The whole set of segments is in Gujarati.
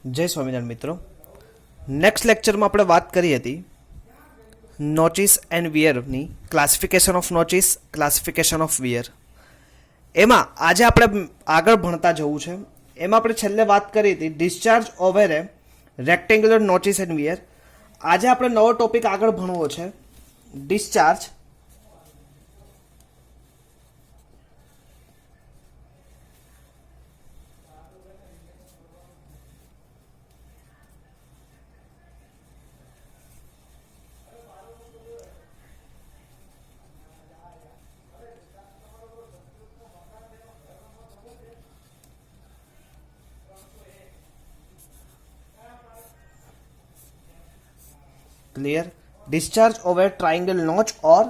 જય સ્વામિનારાયણ મિત્રો. નેક્સ્ટ લેક્ચરમાં આપણે વાત કરી હતી નોચિસ એન્ડ વિયરની, classification of notches, classification of weir. એમાં આજે આપણે આગળ ભણતા જવું છે. એમાં આપણે છેલ્લે વાત કરી હતી discharge over a rectangular notches and weir. આજે આપણે નવો ટોપિક આગળ ભણવો છે, discharge clear. Discharge over triangle notch or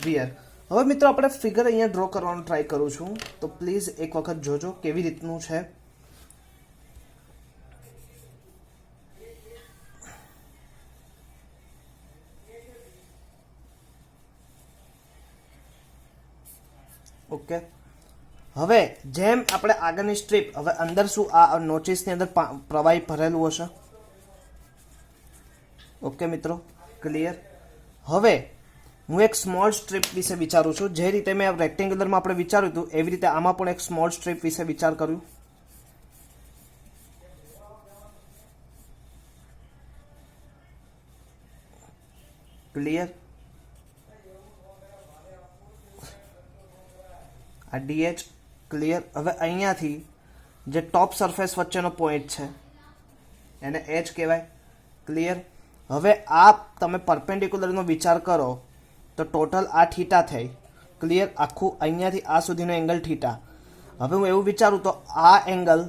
weir. હવે મિત્રો આપણે ફિગર અહીંયા ડ્રો કરવાનો ટ્રાય કરું છું, તો પ્લીઝ એક વખત જોજો કેવી રીતનું છે. ઓકે, હવે જેમ આપણે આગળની સ્ટ્રીપ, હવે અંદર શું આ નોચિસની અંદર પ્રવાહી ભરેલું હશે. ઓકે મિત્રો, ક્લિયર. હવે હું એક સ્મોલ સ્ટ્રીપ વિશે વિચારું છું. જે રીતે મેં રેક્ટેન્ગ્યુલરમાં આપણે વિચાર્યું હતું એવી રીતે આમાં પણ એક સ્મોલ સ્ટ્રીપ વિશે વિચાર કર્યું. ક્લિયર. આ ડીએચ ક્લિયર. હવે અહીંયાથી જે ટોપ સરફેસ વચ્ચેનો પોઈન્ટ છે એને એચ કહેવાય. ક્લિયર. હવે આ તમે પરપેન્ડિક્યુલરનો વિચાર કરો તો ટોટલ આ થીટા થઈ. ક્લિયર. આખું અહીંયાથી આ સુધીનો એંગલ થીટા. હવે હું એવું વિચારું તો આ એંગલ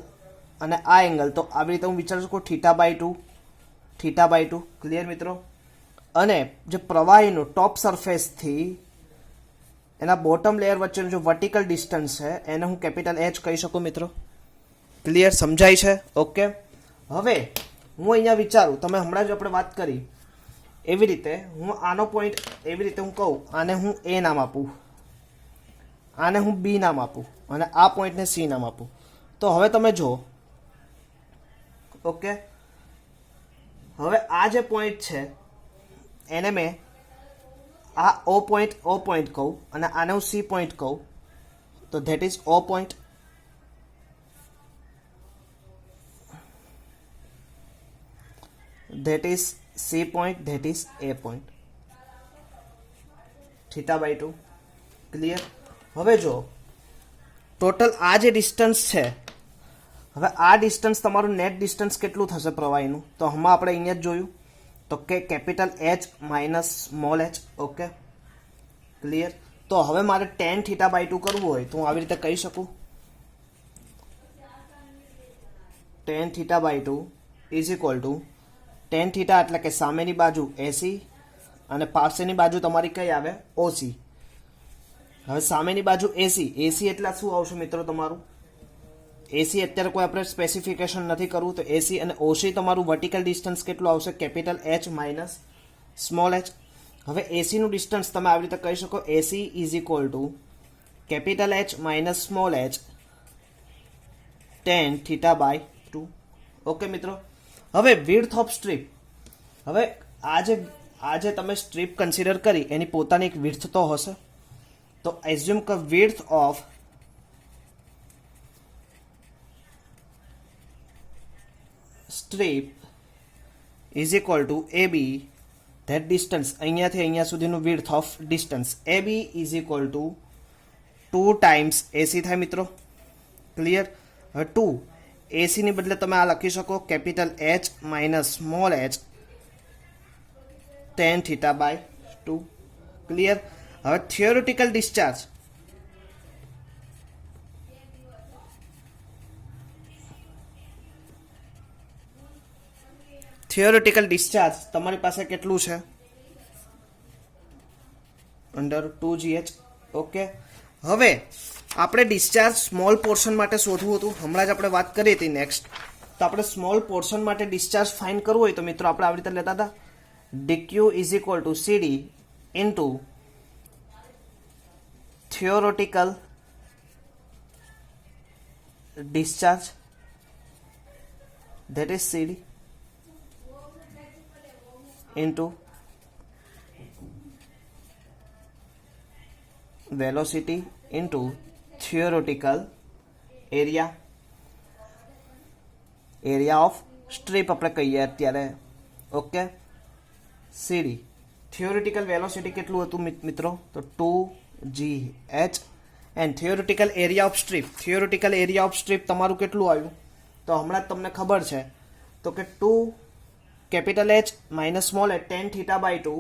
અને આ એંગલ, તો આવી રીતે હું વિચારી શકું થીટા બાય ટુ. ક્લિયર મિત્રો. અને જે પ્રવાહીનું ટોપ સરફેસથી એના બોટમ લેયર વચ્ચેનું જે વર્ટિકલ ડિસ્ટન્સ છે એને હું કેપિટલ એચ કહી શકું મિત્રો. ક્લિયર, સમજાય છે? ઓકે. હવે હું અહીંયા વિચારું, તમે હમણાં જ આપણે વાત કરી એવી રીતે હું આનો પોઈન્ટ એવી રીતે હું કહું, આને હું એ નામ આપું, આને હું બી નામ આપું અને આ પોઈન્ટને સી નામ આપું. તો હવે તમે જુઓ. ઓકે, હવે આ જે પોઈન્ટ છે એને મેં આ ઓ પોઈન્ટ કહું અને આને હું સી પોઈન્ટ કહું, તો that is O point. that is C point, that is A point, theta by 2. Clear. હવે જો ટોટલ આ જે ડિસ્ટન્સ છે, હવે આ ડિસ્ટન્સ તમારું નેટ ડિસ્ટન્સ કેટલું થશે પ્રવાહીનું, તો હમણાં આપણે અહીંયા જ જોયું તો કે capital H minus small H. Okay, clear. તો હવે મારે ટેન થીટા બાય 2 કરવું હોય તો હું આવી રીતે કહી શકું, tan theta by 2 is equal to tan theta એટલે કે સામેની બાજુ એસી અને પાછળની બાજુ તમારી કઈ આવે ઓસી. હવે સામેની બાજુ એસી એટલે શું આવશે મિત્રો તમારું? એસી અત્યારે કોઈ આપણે સ્પેસિફિકેશન નથી કરવું, તો એસી અને ઓસી તમારું વર્ટિકલ ડિસ્ટન્સ કેટલું આવશે? Capital H minus small H. હવે એસીનું ડિસ્ટન્સ તમે આવી રીતે કહી શકો, AC is equal to capital H minus small H tan theta by 2. Okay મિત્રો. હવે વિડ્થ ઓફ સ્ટ્રીપ. હવે આજે તમે સ્ટ્રીપ કન્સિડર કરી એની પોતાની એક વિડ્થ તો હશે, તો એઝ્યુમ કે width of strip is equal to A B, that distance અહીંયાથી અહીંયા સુધીનું width of distance A B is equal to 2 times AC થાય મિત્રો. ક્લિયર. હવે 2 એસીની બદલે તમે આ લખી શકો capital H minus small H tan theta by 2. Clear. હવે થિયોરિટિકલ ડિસ્ચાર્જ. થિયોરિટિકલ ડિસ્ચાર્જ તમારી પાસે કેટલું છે? Under 2gh. ઓકે. હવે આપણે ડિસ્ચાર્જ સ્મોલ પોર્શન માટે શોધવું હતું, હમણાં જ આપણે વાત કરી હતી નેક્સ્ટ. તો આપણે સ્મોલ પોર્શન માટે ડિસ્ચાર્જ ફાઇન્ડ કરવું હોય તો મિત્રો આપણે આવી રીતે લેતા હતા, DQ is equal two CD into theoretical discharge. that is CD into velocity into theoretical area of strip આપણે કહીએ અત્યારે. ઓકે, CD theoretical velocity કેટલું હતું મિત્રો? તો 2gh and theoretical area of strip તમારું કેટલું આવ્યું? તો હમણાં જ તમને ખબર છે તો કે 2 capital H minus small h tan theta by 2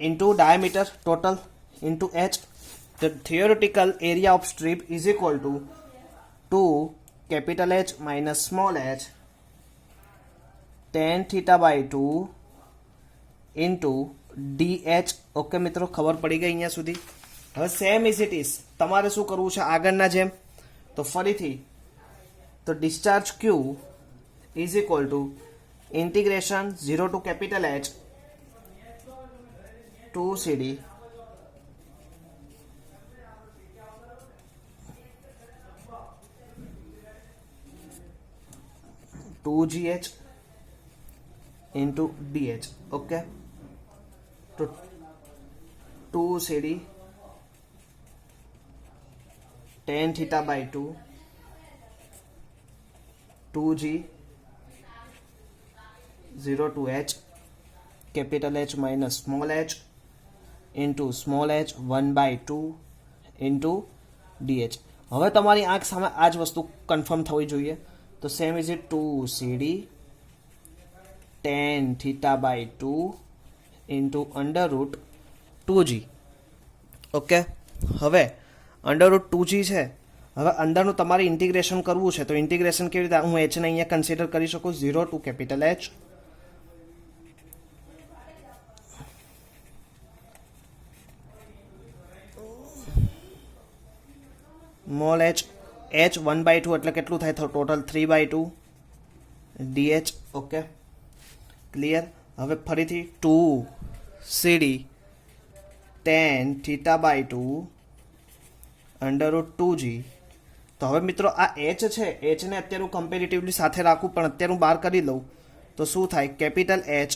into diameter total into h. The theoretical area of strip is equal to 2 capital H minus small h tan theta by 2 into dh. Okay મિત્રો, ખબર પડી ગઈ અહીંયા સુધી? હવે સેમ ઇઝ ઇટ ઇઝ તમારે શું કરવું છે આગળના જેમ? તો ફરીથી તો discharge Q is equal to integration 0 to capital H 2CD to GH into DH. Okay, तो 2CD tan theta by 2 2G 0 to H capital H minus small h into small h 1 by 2 into DH. હવે તમારી આંખ સામે આ જ વસ્તુ કન્ફર્મ થવી જોઈએ. તો same is it 2CD tan theta by 2 into under root 2G. Okay, હવે અંડર રૂટ 2G છે. હવે અંદરનું તમારે ઇન્ટિગ્રેશન કરવું છે તો ઇન્ટિગ્રેશન કેવી રીતે? હું h ને અહીંયા કન્સિડર કરી શકું 0 to capital H small h 1 by 2 એટલે કેટલું થાય? Total 3 by 2 dh. Okay, clear? હવે ફરીથી 2CD tan theta by 2 under root 2G. તો હવે મિત્રો આ h છે, h ને અત્યારે હું કમ્પેરેટિવલી સાથે રાખું પણ અત્યારે હું બહાર કરી લઉં તો શું થાય? કેપિટલ H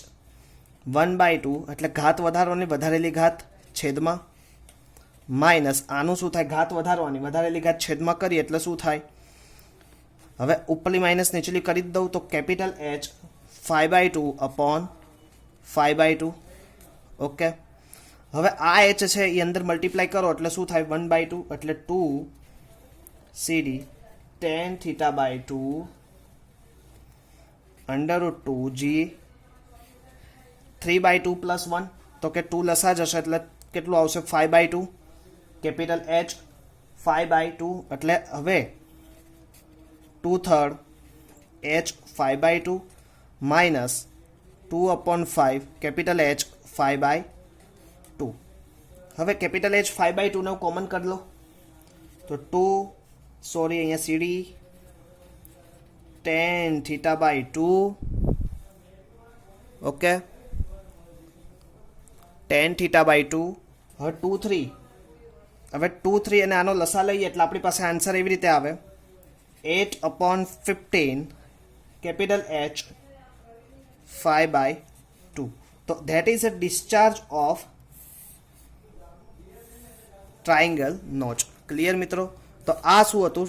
1 by 2 એટલે ઘાત વધારવાની વધારેલી ઘાત છેદમાં માઇનસ આનું શું થાય? ઘાત વધારવાની વધારેલી ઘાત છેદમાં કરી એટલે શું થાય? હવે ઉપરલી માઇનસ નીચેલી કરી જ દઉં તો capital H 5 by 2 upon 5 by 2. Okay, હવે આ h છે એ અંદર મલ્ટીપ્લાય કરો એટલે શું થાય? 1 by 2 એટલે 2CD tan theta by 2 under root 2G 3 by 2 plus 1 તો કે 2 લસા જશે એટલે કેટલું આવશે? 5 by 2 કેપિટલ H 5 by 2 એટલે હવે 2/3 H 5 by 2 minus 2 upon 5 capital H 5 by 2. હવે કેપિટલ H 5 by 2 ને કોમન કરી લો તો 2 સોરી અહીંયા CD tan theta by 2. Okay, tan theta by 2. હવે 2 3 હવે 2 3 અને આનો લસા લઈએ એટલે આપણી પાસે આન્સર એવી રીતે આવે 8 upon 15 capital H 5 by 2. તો that is a discharge of triangle notch. Clear મિત્રો? તો આ શું હતું?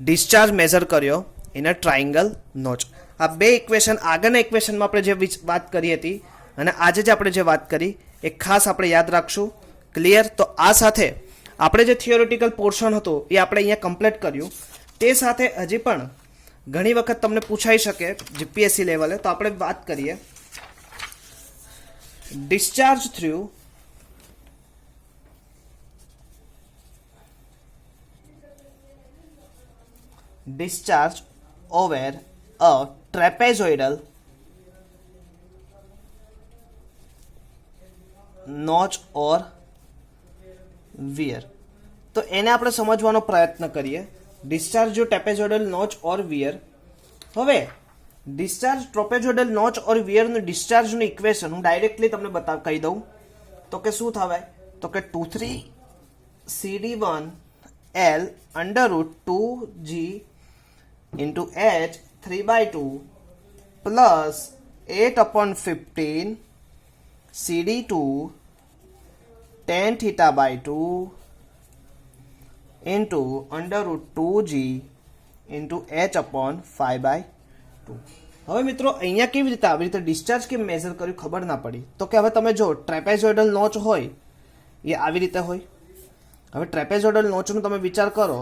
ડિસ્ચાર્જ મેઝર કર્યો ઇન અ ટ્રાયંગલ નોચ. આ બે ઇક્વેશન આગળના ઇક્વેશનમાં આપણે જે વાત કરી હતી અને આજે જે આપણે જે વાત કરી એ ખાસ આપણે યાદ રાખશું. ક્લિયર? તો આ સાથે આપણે જે થિયોરિટિકલ પોર્શન હતું એ આપણે અહીંયા કમ્પ્લીટ કર્યું. તે સાથે હજી પણ ઘણી વખત તમને પૂછાઈ શકે જીપીએસસી લેવલે, તો આપણે વાત કરીએ discharge through discharge over a trapezoidal notch or wear. તો એને આપણે સમજવાનો પ્રયત્ન કરીએ. ડિસ્ચાર્જ જો ટ્રેપેઝોઇડલ નોચ ઓર વિયર. હવે ડિસ્ચાર્જ ટ્રેપેઝોઇડલ નોચ ઓર વિયરનું ડિસ્ચાર્જનું ઇક્વેશન હું ડાયરેક્ટલી તમને કહી દઉં તો કે શું થવાય? તો કે 2/3 CD1 L under root 2G into H 3 by 2 plus 8/15 CD2 tan theta by 2 into under root 2g into h/5/2. હવે મિત્રો અહીંયા કેવી રીતે આવી રીતે ડિસ્ચાર્જ કેમ મેઝર કર્યું ખબર ના પડી તો કે હવે તમે જો ટ્રેપેઝોઇડલ નોચ હોય એ આવી રીતે હોય. હવે ટ્રેપેઝોઇડલ નોચનો તમે વિચાર કરો,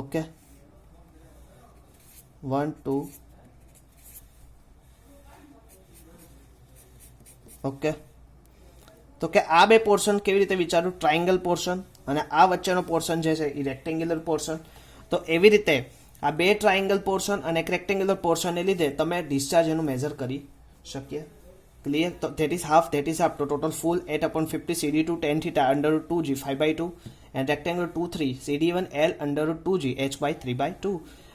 ઓકે 1 2 ઓકે, તો કે આ બે પોર્શન કેવી રીતે વિચારું, ટ્રાયંગલ પોર્શન અને આ વચ્ચેનો પોર્શન જે છે એ રેક્ટેન્ગ્યુલર પોર્શન. તો એવી રીતે આ બે ટ્રાયંગલ પોર્શન અને એક રેક્ટેન્ગ્યુલર પોર્શનને લીધે તમે ડિસ્ચાર્જ એનું મેઝર કરી શકીએ. ક્લિયર? તો ધેટ ઇઝ હાફ તો total full 8/50 CD2 tan theta under root 2g 5/2 and rectangle 2 3 CD1 L under root 2g h/3/2.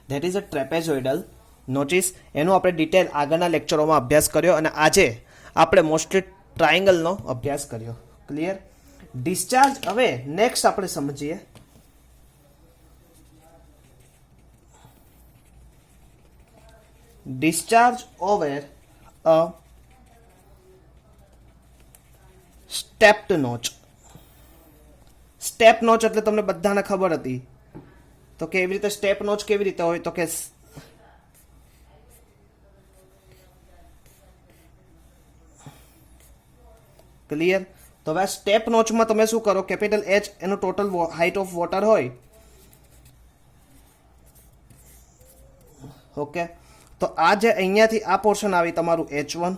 That is a trapezoidal notches. એનો આપણે ડિટેલ આગળના લેક્ચરોમાં અભ્યાસ કર્યો અને આજે આપણે મોસ્ટલી ટ્રાયંગલનો અભ્યાસ કર્યો. ક્લિયર? ડિસ્ચાર્જ હવે નેક્સ્ટ આપણે સમજીએ discharge over a stepped notch. Step notch એટલે તમને બધાને ખબર હતી તો કે એવી રીતે સ્ટેપ નોચ કેવી રીતે હોય તો કે ક્લિયર? તો હવે સ્ટેપ નોચમાં તમે શું કરો, કેપિટલ એચ એનું ટોટલ હાઇટ ઓફ વોટર હોય, ઓકે. તો આ જે અહીંયાથી આ પોર્શન આવી તમારું H1,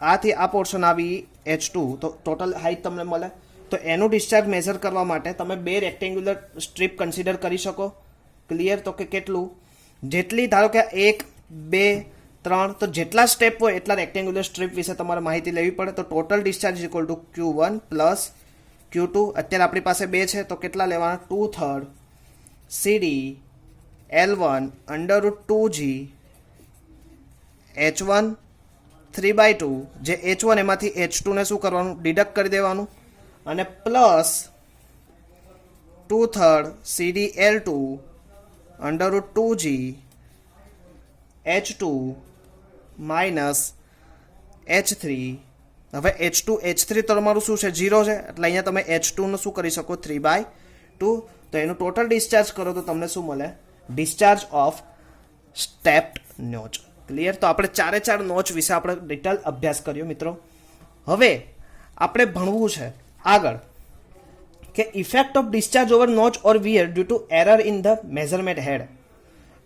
આથી આ પોર્શન આવી H2, તો ટોટલ હાઇટ તમને મળે. તો એનું ડિસ્ચાર્જ મેઝર કરવા માટે તમે બે રેક્ટેન્ગ્યુલર સ્ટ્રીપ કન્સિડર કરી શકો. ક્લિયર? તો કે કેટલું, જેટલી ધારો કે 1 2 3 તો જેટલા સ્ટેપ હોય એટલા રેક્ટેન્ગ્યુલર સ્ટ્રીપ વિશે તમારે માહિતી લેવી પડે. તો total discharge equal to Q1 plus Q2. અત્યારે આપણી પાસે 2 છે તો કેટલા લેવાના, 2/3 CD L1 under root 2g H1 3/2, જે H1 એમાંથી H2 ને શું કરવાનું, ડિડક્ટ કરી દેવાનું, અને plus 2/3 CD L2 under root 2g H2 minus H3. હવે H3 તો તમારું શું છે, 0 છે, એટલે અહીંયા તમે H2 નું શું કરી શકો, 3/2. તો એનું ટોટલ ડિસ્ચાર્જ કરો તો તમને શું મળે, discharge of stepped notch. Clear? તો આપણે 4 નોચ વિશે આપણે ડિટેલ અભ્યાસ કર્યો મિત્રો. હવે આપણે ભણવું છે આગળ કે effect of discharge over notch or weir due to error in the measurement head.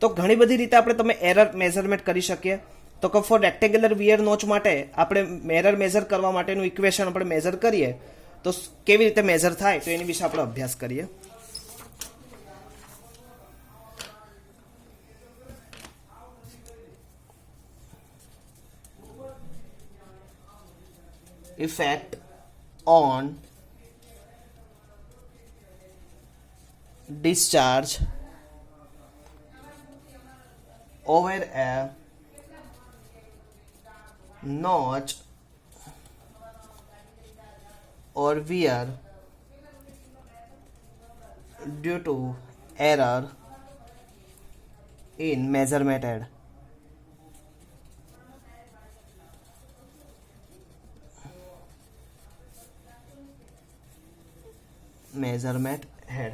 તો ઘણી બધી રીતે આપણે તમે એરર મેઝરમેન્ટ કરી શકીએ. તો કે ફોર રેક્ટેન્ગ્યુલર વિયર નોચ માટે આપણે એરર મેઝર કરવા માટેનું ઇક્વેશન આપણે મેઝર કરીએ તો કેવી રીતે મેઝર થાય તો એની વિશે આપણે અભ્યાસ કરીએ. Effect on discharge over a notch or wear due to error in measurement head. Measurement head.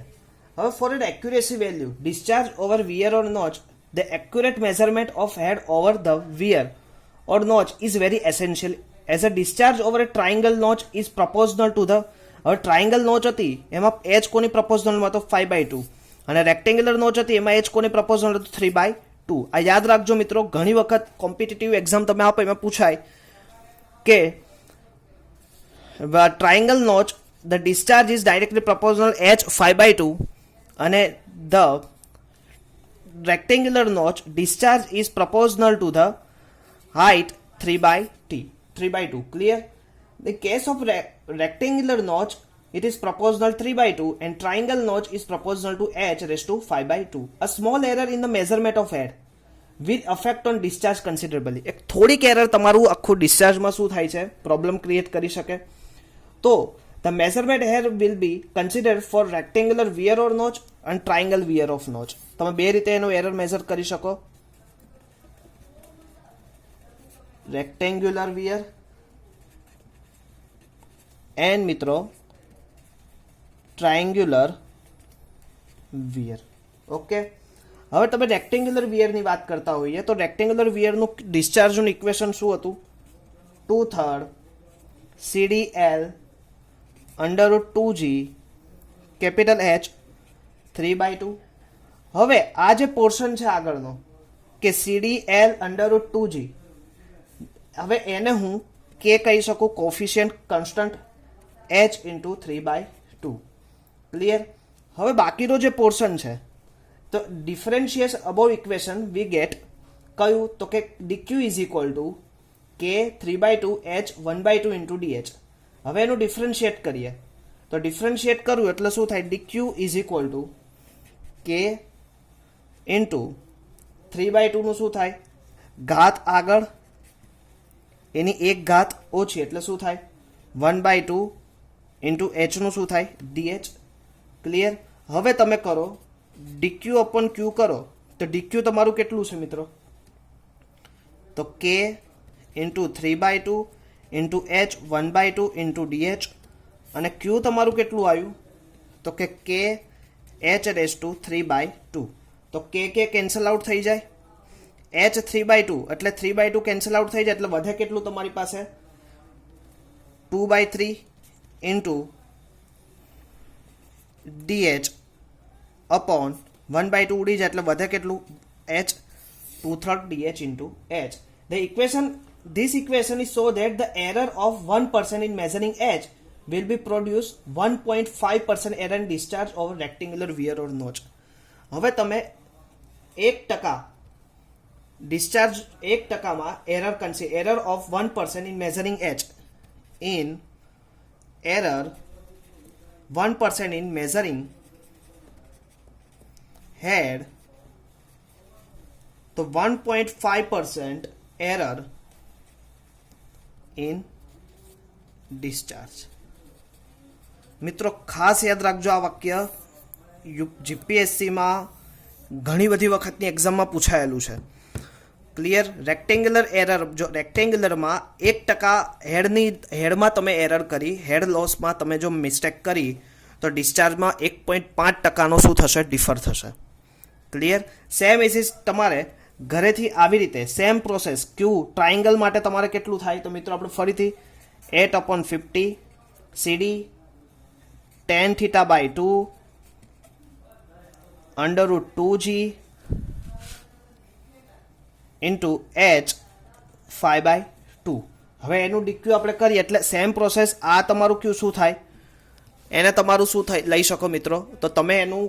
However, for an accuracy value, discharge over wear or notch, the accurate measurement of head over the wear or notch is very essential, as a discharge over a triangle notch is proportional to the triangle notch હતી એમાં h કોની proportional માં તો 5/2 અને રેક્ટેન્ગ્યુલર નોચ હતી એમાં h કોની proportional હતું 3/2. આ યાદ રાખજો મિત્રો, ઘણી વખત કોમ્પિટિટિવ એક્ઝામ તમે આપો એમાં પૂછાય કે triangle notch the discharge is directly proportional h 5/2 and the rectangular notch discharge is proportional to the height 3/2. Clear? The case of rectangular notch, it is proportional 3/2 and triangle notch is proportional to h raised to 5/2. A small error in the measurement of head will affect on discharge considerably. એક થોડીક એરર તમારું આખું ડિસ્ચાર્જમાં શું થાય છે, પ્રોબ્લેમ ક્રિએટ કરી શકે. તો the measurement here will be considered for rectangular weir or notch અને ટ્રાયંગલ વિયર ઓફ નોચ. તમે બે રીતે એનું એરર મેઝર કરી શકો. રેક્ટેંગ્યુલર વિયર એન્ડ મિત્રો ટ્રાયંગ્યુલર વિયર. ઓકે, હવે તમે રેક્ટેંગ્યુલર વિયરની વાત કરતા હોઈએ તો રેક્ટેંગ્યુલર વિયરનું ડિસ્ચાર્જનું ઇક્વેશન શું હતું? 2/3 CDL √2G કેપિટલ H 3/2. હવે આ જે પોર્શન છે આગળનો કે CDL √2G, હવે એને હું કે કહી શકું coefficient constant H into 3/2. Clear? હવે બાકીનો જે પોર્શન છે તો differentiate above equation we get કયું? તો કે dq ઇઝ ઇક્વલ ટુ કે 3/2 H 1/2 ઇન્ટુ DH. હવે એનું ડિફરન્શિએટ કરીએ તો ડિફરન્શિએટ કરવું એટલે શું થાય? dq is equal two k into 3/2 નું શું થાય? ઘાત આગળ એની એક ઘાત ઓછી એટલે શું થાય? 1/2 ઇન્ટુ h નું શું થાય? dh. ક્લિયર? હવે તમે કરો dq અપોન q કરો તો dq તમારું કેટલું છે મિત્રો? તો k into 3/2 into h 1/2 into dh. અને q તમારું કેટલું આવ્યું? તો કે k h રેઝ ટુ 3/2. તો k કેન્સલ આઉટ થઈ જાય. h 3/2 એટલે 3/2 કેન્સલ આઉટ થઈ જાય એટલે વધે કેટલું તમારી પાસે? 2/3 ઇન્ટુ dh અપોન 1/2 ઉડી જાય એટલે વધે કેટલું? h 2/3 dh into h. This equation is so that the error of 1% in measuring h will be produce 1.5% error in discharge over rectangular weir or notch. હવે તમે 1% discharge 1%માં error of 1% in measuring h in error 1% in measuring head, તો 1.5% error in discharge. મિત્રો ખાસ યાદ રાખજો આ વાક્ય જીપીએસસીમાં ઘણી બધી વખતની એક્ઝામમાં પૂછાયેલું છે. ક્લિયર? રેક્ટેંગ્યુલર એરર, જો રેક્ટેંગ્યુલરમાં 1% હેડમાં તમે એરર કરી, હેડ લોસમાં તમે જો મિસ્ટેક કરી તો ડિસ્ચાર્જમાં 1.5%નો શું થશે? ડિફર થશે. ક્લિયર? સેમ ઇઝ તમારે ઘરેથી આવી રીતે સેમ પ્રોસેસ ક્યુ ટ્રાયંગલ માટે તમારે કેટલું થાય? તો મિત્રો આપણે ફરીથી 8/50 CD tan θ/2 √2G into H 5/2. હવે એનું ડીક્યુ આપણે કરીએ એટલે સેમ પ્રોસેસ. આ તમારું ક્યુ શું થાય? એને તમારું શું થાય લઈ શકો મિત્રો? તો તમે એનું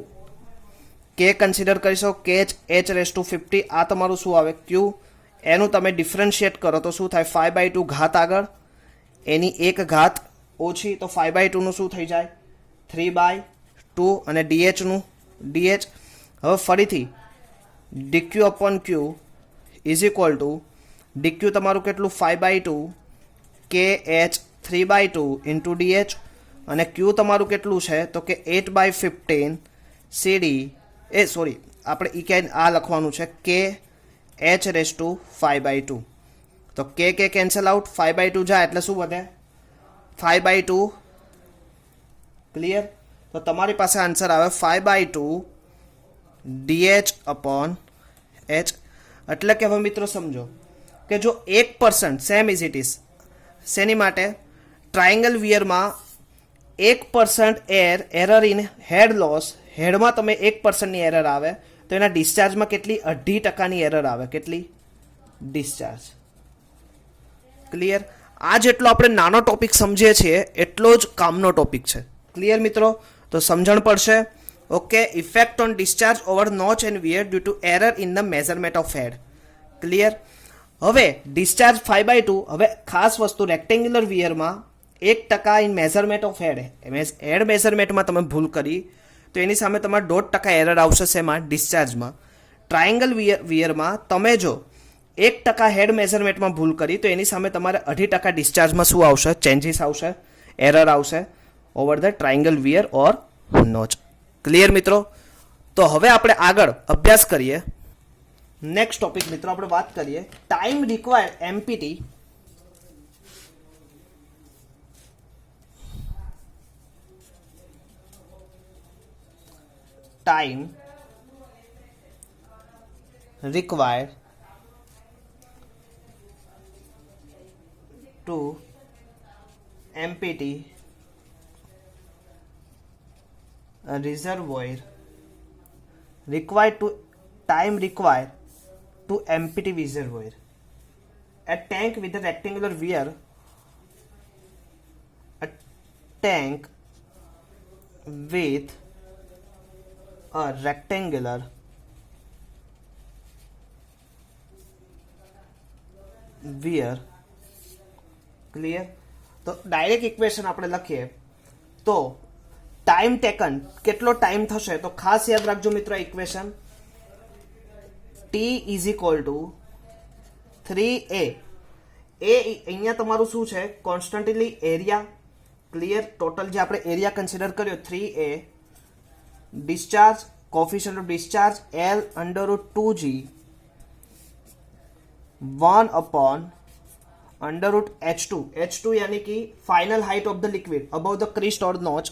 કે કન્સિડર કરી શકો કે h રેઝ ટુ 50. આ તમારું શું આવે? ક્યુ. એનું તમે ડિફરન્શિએટ કરો તો શું થાય? 5/2 ઘાત આગળ એની એક ઘાત ઓછી તો 5/2 નું શું થઈ જાય? 3/2 અને dh નું dh. હવે ફરીથી dq upon q is equal two dq તમારું કેટલું? 5/2 કે h 3/2 ઇન્ટુ dh. અને q તમારું કેટલું છે? તો કે 8/15 CD આપણે આ લખવાનું છે કે h રેઝ ટુ 5/2. તો કે કેન્સલ આઉટ, 5/2 જાય એટલે શું વધે? 5/2. ક્લિયર? તો તમારી પાસે આન્સર આવે 5/2 dh અપોન h. એટલે કે હવે મિત્રો સમજો કે જો 1% સેમ ઇઝ ઇટ ઇઝ શેની માટે? ટ્રાયંગલ વિયરમાં 1% એરર ઇન હેડ લોસ, હેડમાં તમે 1%ની એરર આવે તો એના ડિસ્ચાર્જમાં કેટલી? 0.5%ની એરર આવે. કેટલી? ડિસ્ચાર્જ. ક્લિયર? આ જેટલો આપણે નાનો ટોપિક સમજીએ છીએ એટલો જ કામનો ટોપિક છે. ક્લિયર મિત્રો? તો સમજણ પડશે. Okay. Effect on discharge over notch and weir due to error in the measurement of head. Clear? હવે ડિસ્ચાર્જ 5/2. હવે ખાસ વસ્તુ રેક્ટેંગ્યુલર વિયરમાં 1% ઇન મેઝરમેન્ટ ઓફ હેડ મેઝરમેન્ટમાં તમે ભૂલ કરી તો એની સામે તમારે 0.5% એરર આવશે. શેમાં? ડિસ્ચાર્જમાં. ટ્રાયંગલ વિયરમાં તમે જો 1% હેડ મેઝરમેન્ટમાં ભૂલ કરી તો એની સામે તમારે 0.5% ડિસ્ચાર્જમાં શું આવશે? ચેન્જીસ આવશે, એરર આવશે. Over the triangle weir or notch. Clear મિત્રો? તો હવે આપણે આગળ અભ્યાસ કરીએ. નેક્સ્ટ ટોપિક મિત્રો આપણે વાત કરીએ time required empty time required to empty a reservoir required to time required to empty reservoir. A tank with a rectangular weir, a tank with a rectangular weir. Clear? તો ડાયરેક્ટ ઇક્વેશન આપણે લખીએ તો ટાઈમ ટેકન કેટલો ટાઈમ થશે તો ખાસ યાદ રાખજો મિત્રો equation T is equal two 3A. અહીંયા તમારું શું છે? Constantly area. ક્લિયર? ટોટલ જે આપણે એરિયા કન્સિડર કર્યો 3A, discharge coefficient of discharge L under root 2G 1 upon under root H2. H2 यानी कि final height of the liquid above the crest or notch,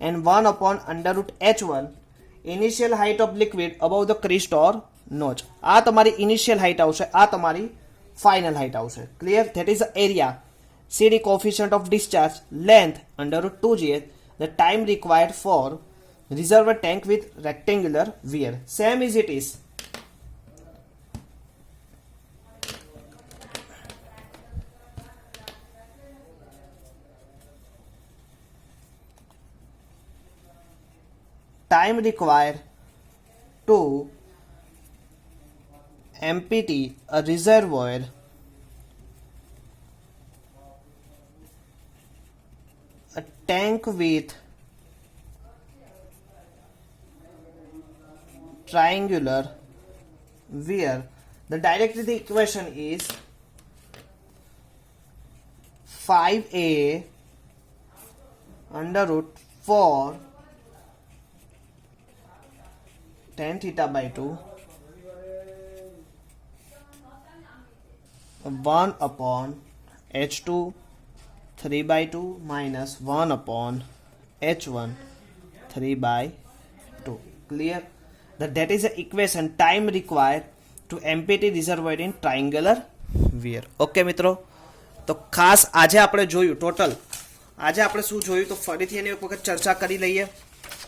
and 1 upon under root H1 initial height of liquid above the crest or notch. આ તમારી initial height આવશે, આ તમારી final height આવશે. Clear? That is the area. CD coefficient of discharge, length under root 2G, the time required for reservoir tank with rectangular weir. Same as it is. Time required to empty a reservoir a tank with triangular weir. The directly the equation is 5A under root 4 tan theta by 2 1 upon H2 3 by 2 minus 1 upon H1 3 by 2. Clear? That is the equation time required to empty reservoir in triangular weir. Okay મિત્રો, તો ખાસ આજે આપણે જોયું ટોટલ આજે આપણે શું જોયું તો ફરીથી એની એક વખત ચર્ચા કરી લઈએ.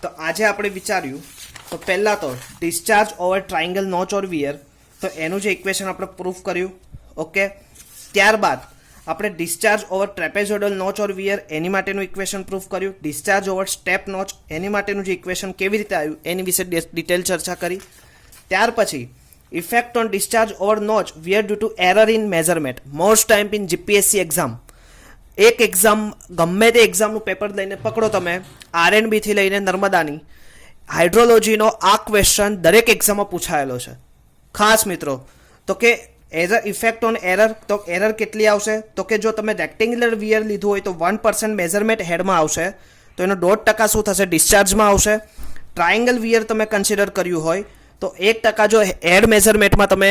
તો આજે આપણે વિચાર્યું તો પહેલા તો discharge over triangle notch or wear, તો એનું જે ઇક્વેશન આપણે પ્રૂફ કર્યું. ઓકે, ત્યારબાદ આપણે discharge over trapezoidal notch or wear એની માટેનું ઇક્વેશન પ્રૂફ કર્યું. ડિસ્ચાર્જ ઓવર સ્ટેપ નોચ એની માટેનું જે ઇક્વેશન કેવી રીતે આવ્યું એની વિશે ડિટેલ ચર્ચા કરી. ત્યાર પછી effect on discharge over notch weir due to error in measurement. Most time in GPSC exam, એક એક્ઝામ ગમે તે એક્ઝામનું પેપર લઈને પકડો તમે, આરએનબીથી લઈને નર્મદાની હાઇડ્રોલોજીનો આ ક્વેશ્ચન દરેક એક્ઝામમાં પૂછાયેલો છે. ખાસ મિત્રો, તો કે as a effect on error, તો એરર કેટલી આવશે તો કે જો તમે રેક્ટેન્ગ્યુલર વિયર લીધું હોય તો 1% મેઝરમેન્ટ હેડમાં આવશે, તો એનો 1.5% શું થશે? ડિસ્ચાર્જમાં આવશે. ટ્રાયંગલ વિયર તમે કન્સિડર કર્યું હોય તો 1% જો હેડ મેઝરમેન્ટમાં તમે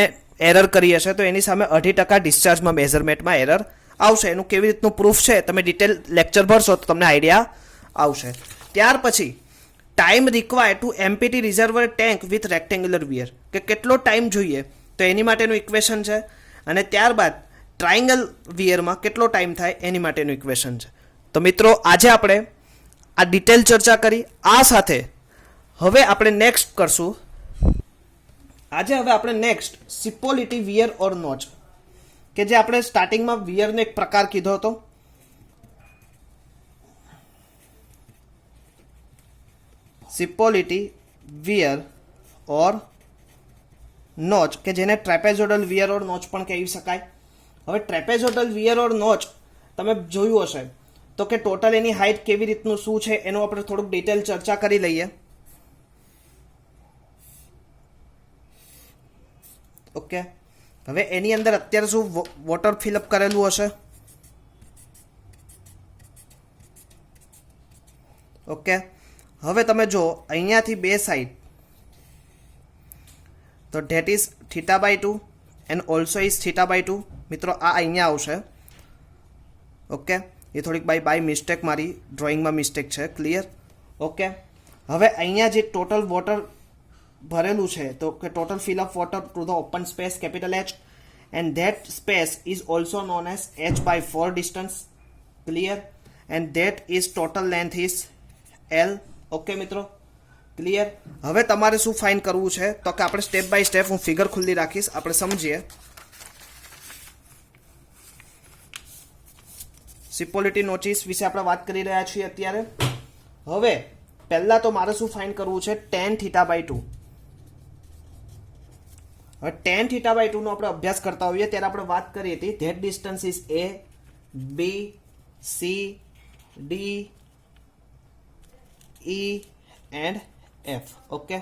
એરર કરી હશે તો એની સામે 2.5% ડિસ્ચાર્જમાં મેઝરમેન્ટમાં એરર આવશે. એનું કેવી રીતનું પ્રૂફ છે તમે ડિટેલ લેક્ચર ભરશો તો તમને આઈડિયા આવશે. ત્યાર પછી time required to empty reservoir tank with rectangular weir, કે કેટલો ટાઈમ જોઈએ તો એની માટેનું ઇક્વેશન છે. અને ત્યારબાદ ટ્રાયંગલ વિયરમાં કેટલો ટાઈમ થાય એની માટેનું ઇક્વેશન છે. તો મિત્રો આજે આપણે આ ડિટેલ ચર્ચા કરી. આ સાથે હવે આપણે નેક્સ્ટ કરશું. હવે આપણે નેક્સ્ટ સિપોલિટી વિયર ઓર નોચ, કે જે આપણે સ્ટાર્ટિંગમાં વિયરનો એક પ્રકાર કીધો હતો. સિપોલિટી વિયર ઓર નોચ, કે જેને ટ્રેપેઝોડલ વિયર ઓર નોચ પણ કહી શકાય. હવે ટ્રેપેઝોડલ વિયર ઓર નોચ તમે જોયું હશે તો કે ટોટલ એની હાઇટ કેવી રીતનું શું છે એનું આપણે થોડુંક ડિટેલ ચર્ચા કરી લઈએ. ઓકે, હવે એની અંદર અત્યારે શું વોટર ફિલઅપ કરેલું હશે? ઓકે, હવે તમે જો અહીંયાથી બે સાઈડ, તો that is θ/2 and also is θ/2. મિત્રો આ અહીંયા આવશે. ઓકે, એ થોડીક બાય મિસ્ટેક, મારી ડ્રોઈંગમાં મિસ્ટેક છે. ક્લિયર? ઓકે, હવે અહીંયા જે ટોટલ વોટર ભરેલું છે, તો કે total fill up water to the open space capital H, and that space is also known as h/4 distance. Clear? And that is total length is L. Okay મિત્રો, ક્લિયર? હવે તમારે શું ફાઇન્ડ કરવું છે, તો કે આપણે સ્ટેપ બાય સ્ટેપ, હું ફિગર ખુલ્લી રાખીશ, આપણે સમજીએ. સિપોલિટી નોચિસ વિશે આપણે વાત કરી રહ્યા છીએ અત્યારે. હવે પહેલા તો મારે શું ફાઇન્ડ કરવું છે, tan θ/2. હવે tan θ/2 નો આપણે અભ્યાસ કરતા હોઈએ ત્યારે આપણે વાત કરી હતી that distance is A, B, C, D, E and F. Okay,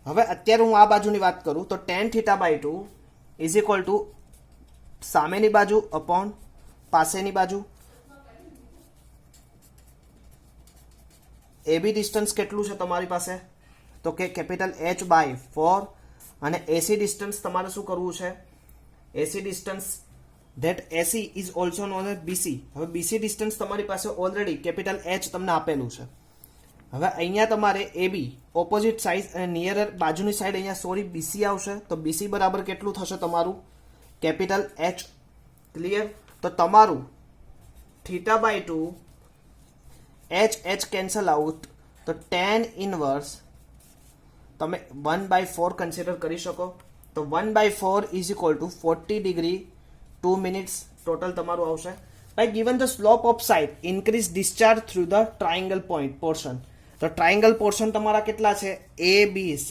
હવે અત્યારે હું આ બાજુની વાત કરું તો tan θ/2 ઇઝ ઇક્વલ ટુ સામેની બાજુ અપોન પાસેની બાજુ. AB ડિસ્ટન્સ કેટલું છે તમારી પાસે, તો કે કેપિટલ H/4, અને AC ડિસ્ટન્સ તમારે શું કરવું છે, AC distance that AC is also known as BC. હવે BC ડિસ્ટન્સ તમારી પાસે ઓલરેડી કેપિટલ H તમને આપેલું છે. હવે અહીંયા તમારે AB ઓપોઝિટ સાઇડ અને નિયરર બાજુની સાઈડ અહીંયા સોરી BC આવશે, તો BC બરાબર કેટલું થશે તમારું, કેપિટલ H. ક્લિયર? તો તમારું θ/2 H કેન્સલ આઉટ, તો tan ઇનવર્સ તમે 1/4 કન્સિડર કરી શકો. તો 1/4 is equal to 40 degree 2 minutes total તમારું આવશે. By given the slope of side increase discharge through the triangle point portion. તો ટ્રાયંગલ પોર્શન તમારા કેટલા છે, A, B, C,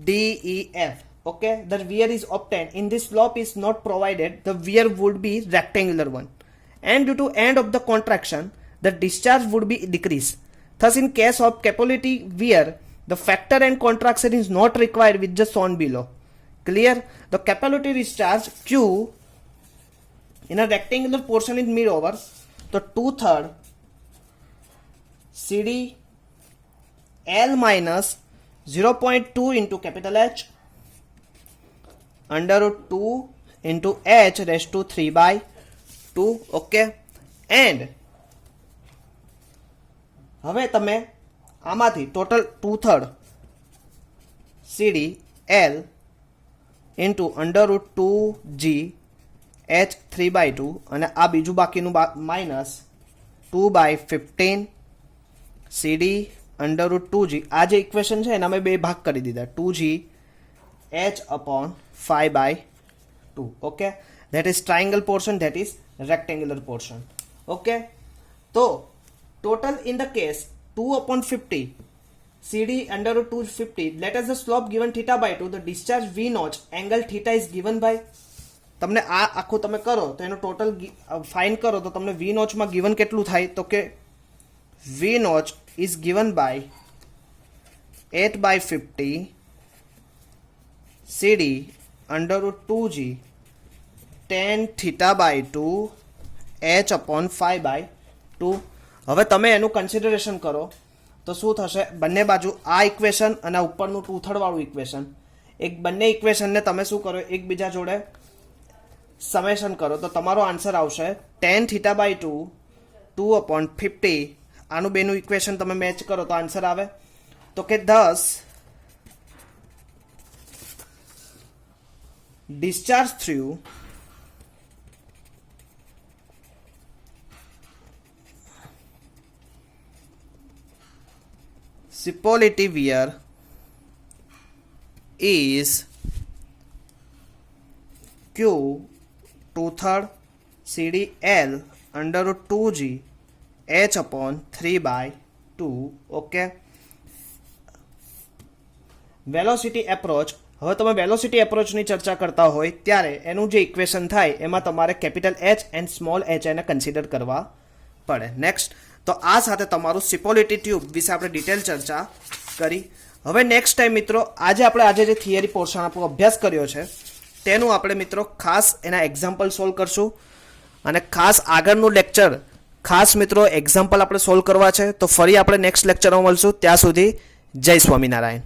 D, E, F. Okay, the weir is obtained in this slope is not provided, the weir would be rectangular one, and due to end of the contraction the discharge would be decreased. Thus in case of capillary weir the factor and contraction is not required which is shown below. Clear? The capillary discharge Q in a rectangular portion is made over the 2/3 CD L minus 0.2 into capital H under root 2 into H raised to 3/2. Okay, and હવે તમે આમાંથી total 2/3 CD L into under root 2G H 3/2, અને આ બીજું બાકીનું minus 2/15 CD under root 2G. આ જે ઇક્વેશન છે એના મેં બે ભાગ કરી દીધા, 2G H upon 5/2. Okay, that is triangle portion, that is rectangular portion. Okay, so total in the case 2/50 CD under root 250. Let us the slope given θ/2, the discharge V notch angle theta is given by, તમને આ આખું તમે કરો તો એનો ટોટલ ફાઇન્ડ કરો તો તમને V notch માં given કેટલું થાય, તો કે V notch is given by 8/50 CD under root 2G tan θ/2 H upon 5/2. હવે તમે એનું કન્સિડરેશન કરો તો શું થશે, બંને બાજુ આ ઇક્વેશન અને ઉપરનું 2/3 વાળું ઇક્વેશન, એક બંને ઇક્વેશનને તમે શું કરો, એકબીજા જોડે સમેશન કરો તો તમારો આન્સર આવશે tan θ/2 2/50. આનું બેનું ઇક્વેશન તમે મેચ કરો તો આન્સર આવે, તો કે 10 discharge through Sipolity weir is Q 2/3 CD L under root 2G H upon 3/2. Okay, velocity approach. હવે તમે વેલોસિટી એપ્રોચની ચર્ચા કરતા હોય ત્યારે એનું જે ઇક્વેશન થાય એમાં તમારે capital H and small h એને કન્સિડર કરવા પડે. નેક્સ્ટ, તો આ સાથે તમારું સિપોલિટી ટ્યુબ વિશે આપણે ડિટેલ ચર્ચા કરી. હવે નેક્સ્ટ ટાઈમ મિત્રો આજે જે થિયરી પોર્શન આપણો અભ્યાસ કર્યો છે તેનું આપણે મિત્રો ખાસ એના એક્ઝામ્પલ સોલ્વ કરશું, અને ખાસ આગળનું લેક્ચર ખાસ મિત્રો એક્ઝામ્પલ આપણે સોલ્વ કરવા છે. તો ફરી આપણે નેક્સ્ટ લેક્ચરમાં મળશું. ત્યાં સુધી જય સ્વામિનારાયણ.